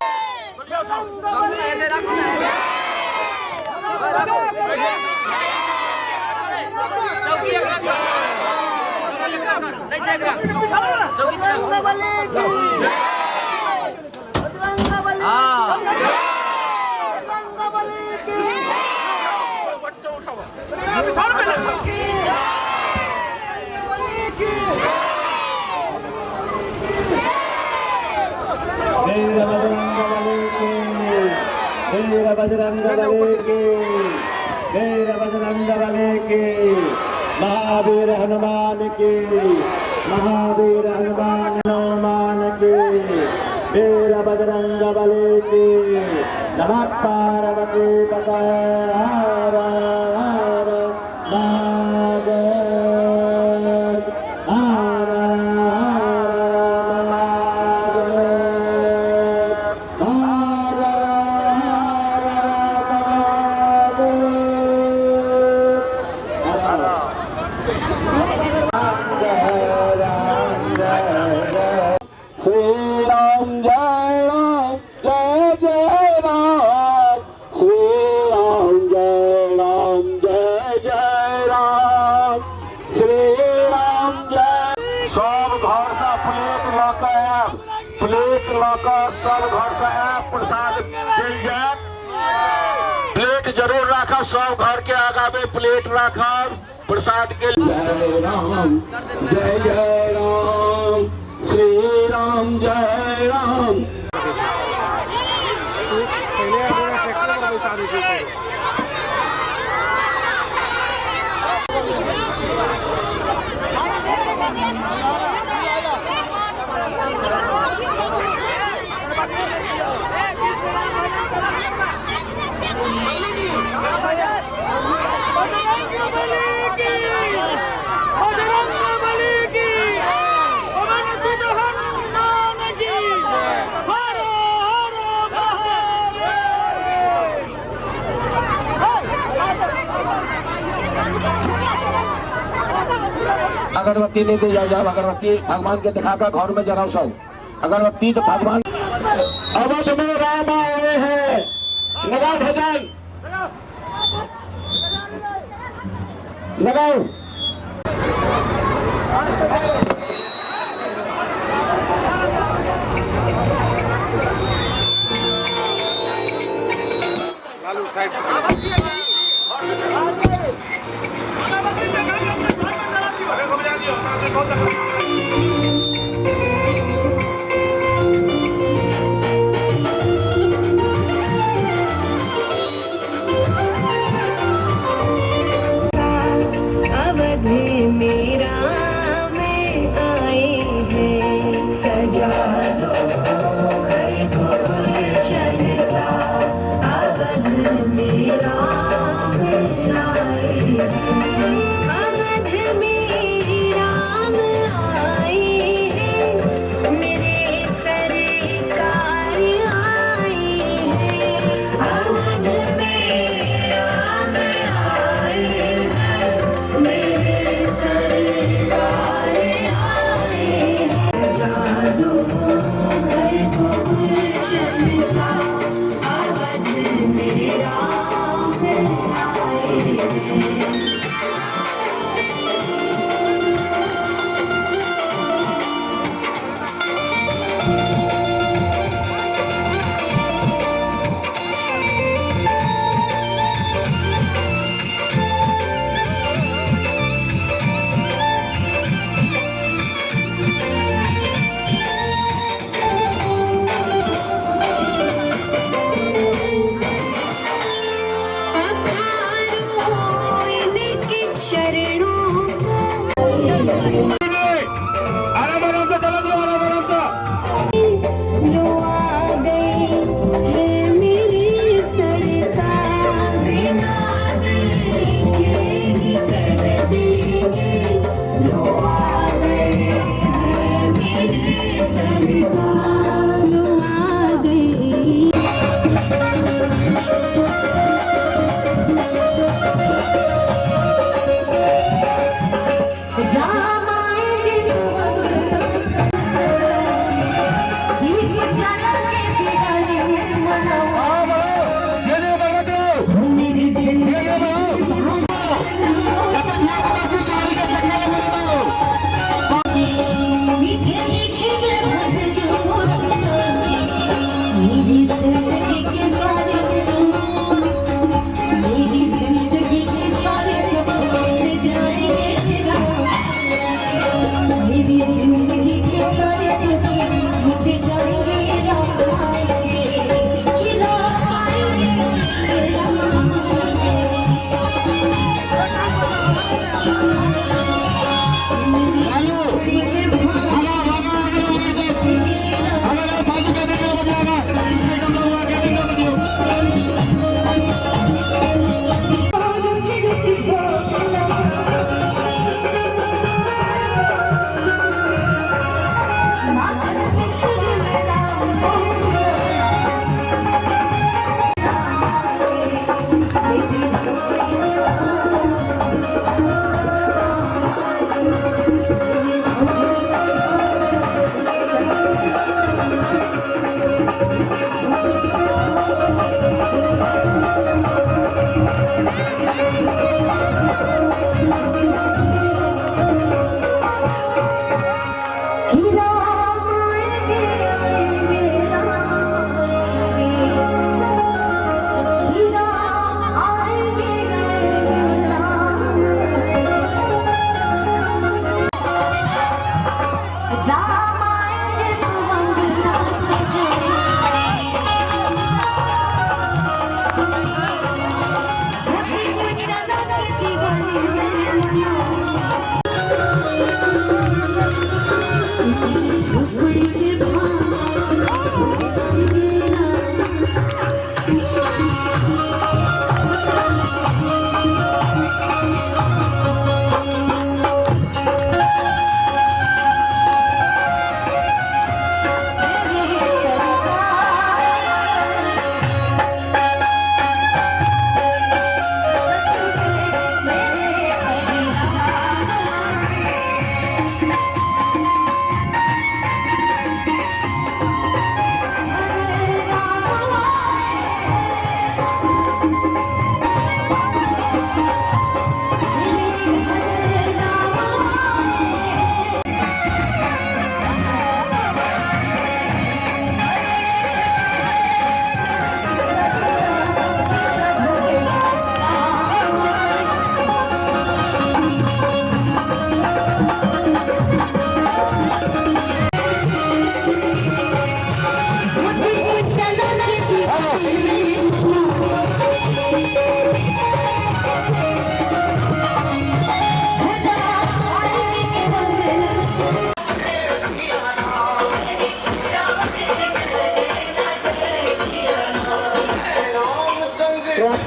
बजरंग बली की महावीर हनुमान की महावीर हनुमान की वीर बजरंग बली की नमः पार्वती पतये हर हर महादेव हर जय राम जय राम जय जरूर रखब, सब घर के आगा में प्लेट रखब प्रसाद के। जय राम जय जय राम, श्री राम जय राम। पहले ट्रैक्टर पर बैसा देते अगरबत्ती नहीं दे जाओ, अगरबत्ती भगवान के दिखाकर घर में जराओ सब अगरबत्ती। तो भगवान अवध में राम आए हैं, लगाओ भजन लगाओ। लालू साइड से अवध मेरा में आए हैं, सजा दो घर को गुलशन सा। अवध मेरा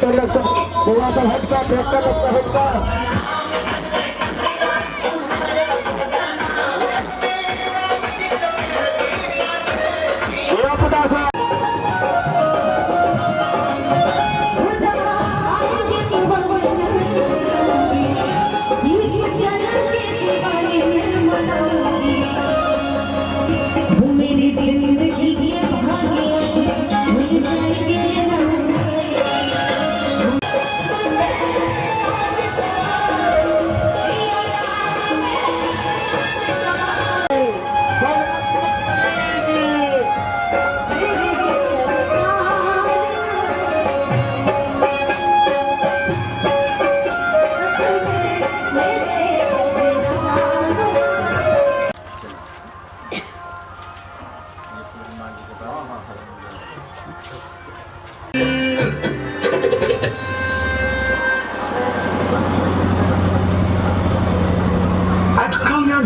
ट्रैक्टर हटका ट्रैक्टर हटका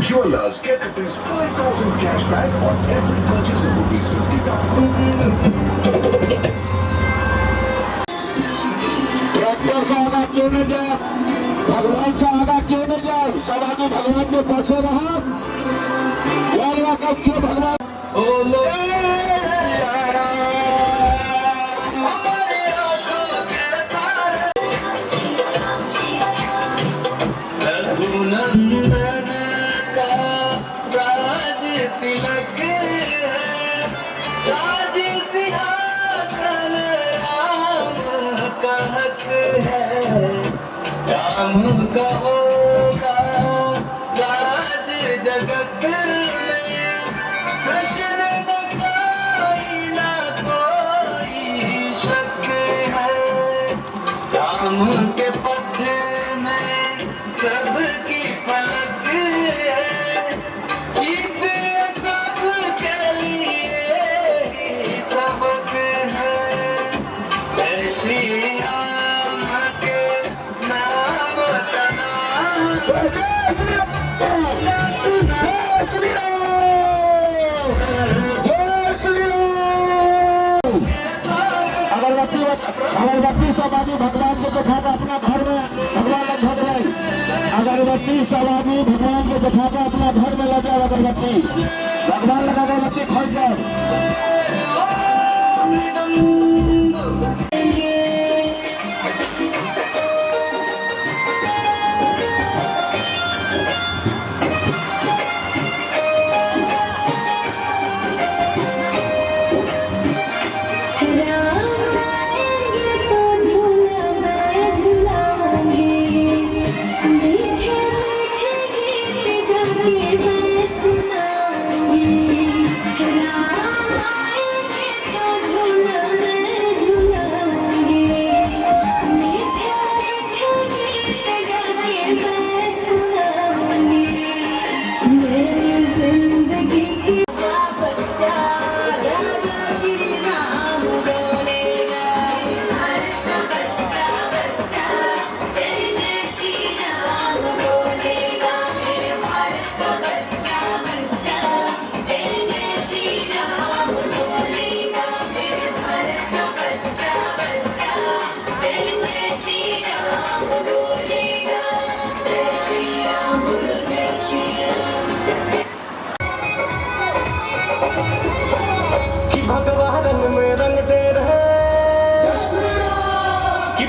Jewelers get rupees 5,000 cash back on every purchase of rupees 50,000. Tractor से आगा क्यों नहीं जाए, भगवान से आगा क्यों नहीं जाए, सब आगे भगवान के पीछे रहा, यार कब क्यों भगवान जगत में प्रश्न कोई ना कोई शक है, राम के पथ में सबकी पलक है, जीत सबके लिए ही सबक है, जय श्री राम के नाम का नाम अगरबत्ती सब आदमी भगवान को दिखाकर अपना घर में भगवान लग भगवान अगरबत्ती सब आदमी भगवान को दिखाकर अपना घर में लगे अगरबत्ती भगवान लगा अगरबत्ती खोल सब राम आएंगे तो झूला में झूला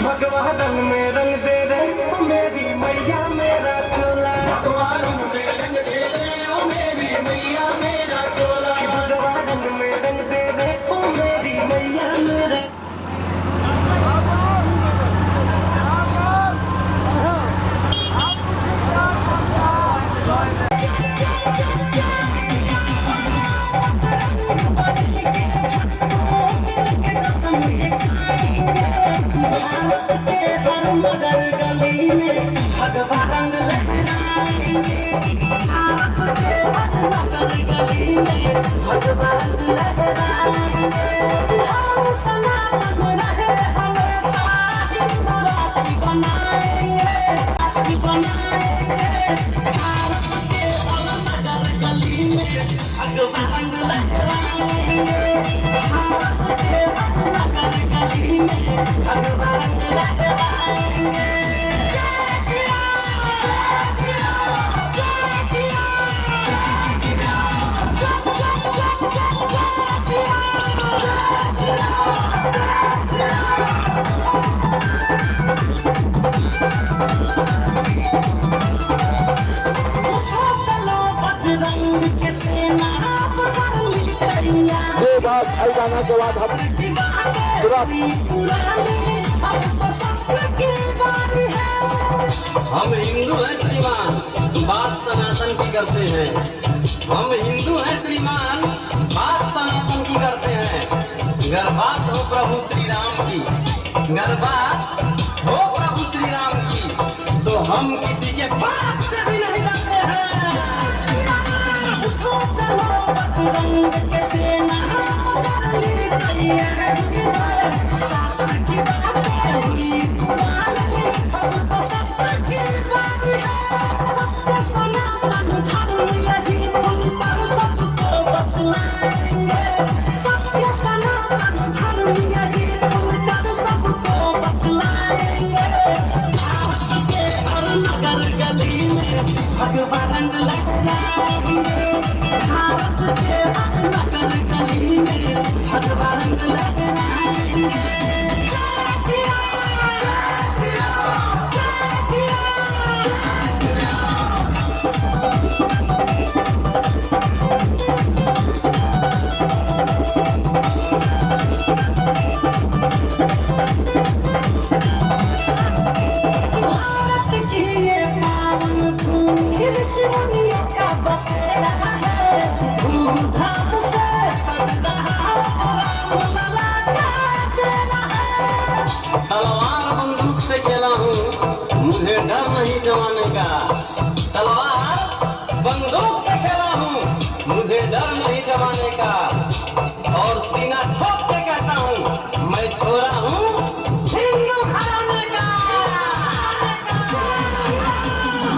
भगवान रंग में रंग दे दे ओ मेरी मैया मेरा चोला भगवान रंग में रंग दे दे ओ मेरी मैया मेरा चोला भगवान रंग में रंग दे दे ओ मेरी मैया मेरा मगर गली में भगवान रंग लहराएंगे मगर गली में भगवान लहराएंगे हम सनातन रहे हमेशा हिंदू राष्ट्र बनाएंगे भारत के मगर गली में भगवान रंग लहराएंगे भारत के मगर गली में भगवान रंग लहराएंगे भाई गाना के बाद हम हिंदू हैं श्रीमान, बात सनातन की करते हैं। हम हिंदू हैं श्रीमान, बात सनातन की करते हैं। अगर बात हो प्रभु श्री राम की, अगर बात हो प्रभु श्री राम की, तो हम किसी के बात से भी नहीं डरते हैं। शास्त्र की बातें हुई पुरानी, अब तो शास्त्र की बात है। सत्य सनातन धर्म यही उन पर सबको बतलाएंगे। सत्य सनातन धर्म यही उन पर सबको बतलाएंगे। भारत के हर नगर गली में भगवान रंग लहराएंगे। भारत के हर नगर गली में भगवान रंग लहराएंगे। भारत की ये पावन भूमि ऋषिमुनियों का बसेरा है। धूमधाम से सजता रामलला का डेरा है। तलवार बंदूक से खेला हूँ, मुझे डर नहीं जमाने का। तलवार बंदूक से खेला हूँ, मुझे डर नहीं जमाने का। और सीना ठोक के कहता हूँ, मैं छोरा हूँ हिंदू घराने का।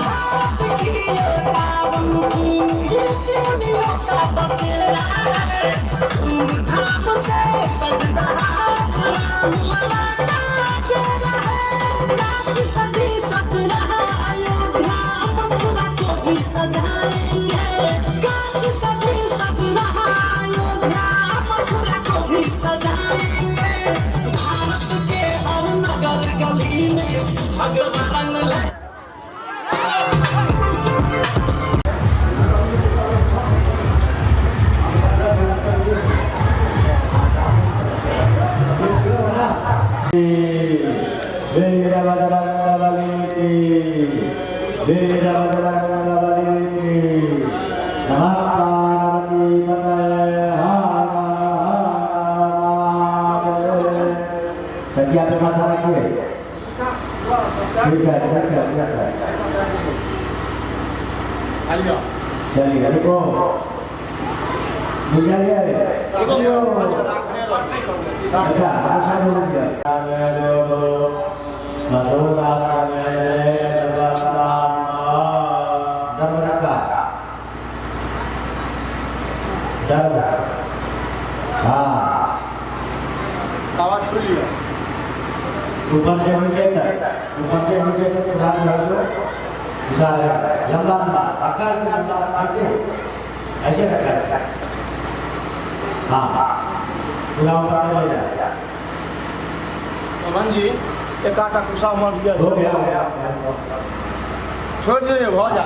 भारत की ये पावन भूमि ऋषिमुनियों का बसेरा है। धूमधाम से सजता रामलला का डेरा है। काशी सजी सज रहा अयोध्या, मथुरा को भी सजाएंगे। काशी सजी सज रहा अयोध्या, मथुरा को भी सजाएंगे। भारत के हर नगर गली में भगवान रंग लहराएंगे। संख्या पे माथा रखिए। ठीक है, चलिए देखो अच्छा आशा हो ऊपर से नीचे तक रात लंबा लंबा आकार से लंबा ऐसे रखा है। हाँ पूरा ऊपर ले जाए। पवन जी एक आटा कुसा मर गया हो गया छोड़ दीजिए बहुत जा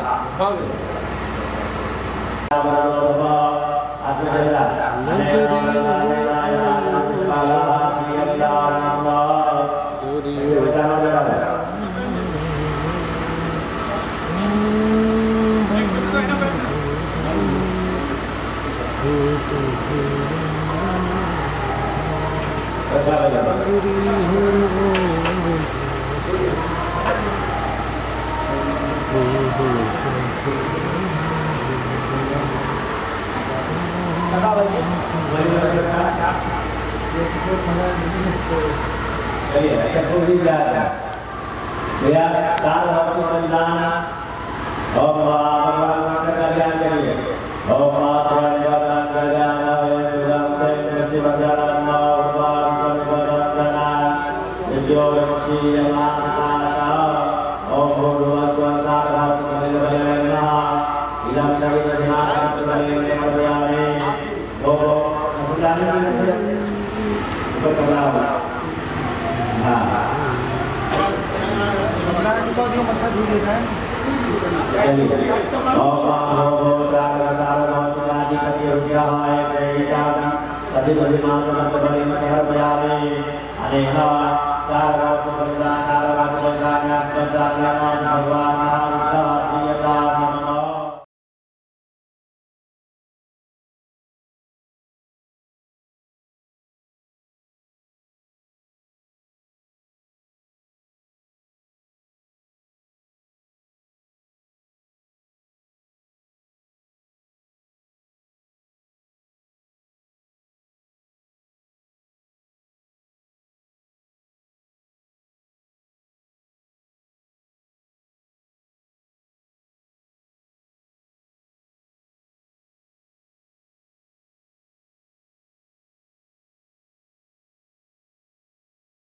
चलिए ऐसा कोई जा रहा है या साल भर की बलिदान और भगवान शंकर का ध्यान करिए और माता वरदान कल्याण सुरम से वरदान भगवान वरदान जो ऋषि माता ओम भगवत साधक बलिदान इदम सभी ध्यान बलिदान वो सुदाने ऊपर हाँ भगवान